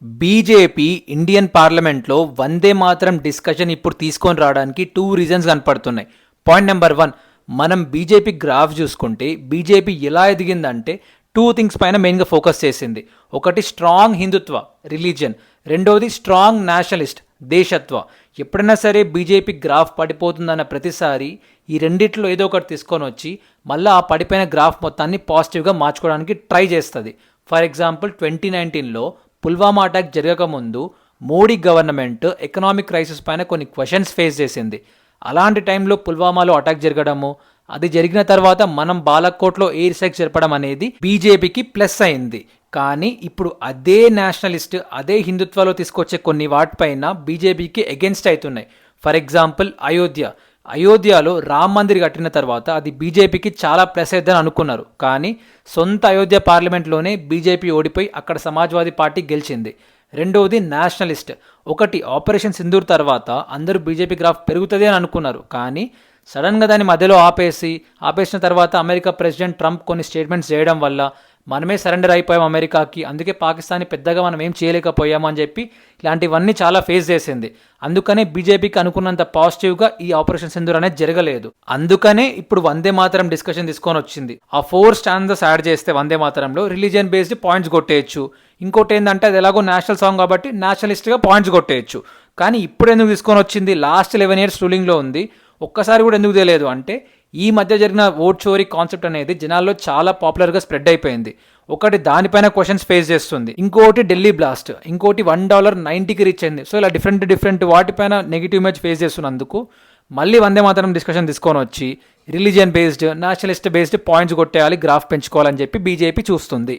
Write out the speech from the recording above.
BJP Indian పార్లమెంట్లో వందే Mataram discussion ఇప్పుడు తీసుకొని రావడానికి 2 రీజన్స్ కనపడుతున్నాయి. పాయింట్ నెంబర్ 1, మనం బీజేపీ గ్రాఫ్ చూసుకుంటే బీజేపీ ఎలా ఎదిగిందంటే 2 థింగ్స్ పైన మెయిన్గా ఫోకస్ చేసింది. ఒకటి స్ట్రాంగ్ హిందుత్వ రిలీజియన్, రెండవది స్ట్రాంగ్ నేషనలిస్ట్ దేశత్వ. ఎప్పుడైనా సరే బీజేపీ గ్రాఫ్ పడిపోతుందన్న ప్రతిసారి ఈ రెండిట్లో ఏదో ఒకటి తీసుకొని వచ్చి మళ్ళీ ఆ పడిపోయిన గ్రాఫ్ మొత్తాన్ని పాజిటివ్గా మార్చుకోవడానికి ట్రై చేస్తుంది. ఫర్ ఎగ్జాంపుల్ 2019లో పుల్వామా అటాక్ జరగకముందు మోడీ గవర్నమెంట్ ఎకనామిక్ క్రైసిస్ పైన కొన్ని క్వశ్చన్స్ ఫేస్ చేసింది. అలాంటి టైంలో పుల్వామాలో అటాక్ జరగడము, అది జరిగిన తర్వాత మనం బాలకోట్లో ఎయిర్ స్ట్రైక్ జరపడం అనేది బీజేపీకి ప్లస్ అయింది. కానీ ఇప్పుడు అదే నేషనలిస్ట్, అదే హిందుత్వలో తీసుకొచ్చే కొన్ని వాటిపైన బీజేపీకి అగెన్స్ట్ అవుతున్నాయి. ఫర్ ఎగ్జాంపుల్ అయోధ్యలో రామ్ మందిర్ కట్టిన తర్వాత అది బీజేపీకి చాలా ప్లస్ అవుతుందని అనుకున్నారు. కానీ సొంత అయోధ్య పార్లమెంట్లోనే బీజేపీ ఓడిపోయి అక్కడ సమాజ్వాదీ పార్టీ గెలిచింది. రెండవది నేషనలిస్ట్. ఒకటి ఆపరేషన్ సింధూర్ తర్వాత అందరూ బీజేపీ గ్రాఫ్ పెరుగుతుంది అని అనుకున్నారు. కానీ సడన్గా దాన్ని మధ్యలో ఆపేసిన తర్వాత అమెరికా ప్రెసిడెంట్ ట్రంప్ కొన్ని స్టేట్మెంట్స్ చేయడం వల్ల మనమే సరెండర్ అయిపోయాం అమెరికాకి, అందుకే పాకిస్తాన్ని పెద్దగా మనం ఏం చేయలేకపోయాము అని చెప్పి ఇలాంటివన్నీ చాలా ఫేస్ చేసింది. అందుకనే బీజేపీకి అనుకున్నంత పాజిటివ్గా ఈ ఆపరేషన్ సింధూర్ అనేది జరగలేదు. అందుకనే ఇప్పుడు వందే మాతరం డిస్కషన్ తీసుకొని వచ్చింది. ఆ 4 స్టాండ్స్ యాడ్ చేస్తే వందే మాతరంలో రిలీజియన్ బేస్డ్ పాయింట్స్ కొట్టేయచ్చు. ఇంకోటి ఏంటంటే అది ఎలాగో నేషనల్ సాంగ్ కాబట్టి నేషనలిస్ట్గా పాయింట్స్ కొట్టేయచ్చు. కానీ ఇప్పుడు ఎందుకు తీసుకొని వచ్చింది? లాస్ట్ 11 years రూలింగ్లో ఉంది. ఒక్కసారి కూడా ఎందుకు తెలియదు అంటే ఈ మధ్య జరిగిన ఓట్ చోరీ కాన్సెప్ట్ అనేది జనాల్లో చాలా పాపులర్గా స్ప్రెడ్ అయిపోయింది. ఒకటి దానిపైన క్వశ్చన్స్ ఫేస్ చేస్తుంది, ఇంకోటి ఢిల్లీ బ్లాస్ట్, ఇంకోటి $1.90కి రీచ్ అయింది. సో ఇలా డిఫరెంట్ వాటిపైన నెగిటివ్ ఇమేజ్ ఫేస్ చేస్తున్నందుకు మళ్ళీ వందే మాతరం డిస్కషన్ తీసుకొని వచ్చి religion based nationalist based points కొట్టేయాలి, గ్రాఫ్ పెంచుకోవాలని చెప్పి బీజేపీ చూస్తుంది.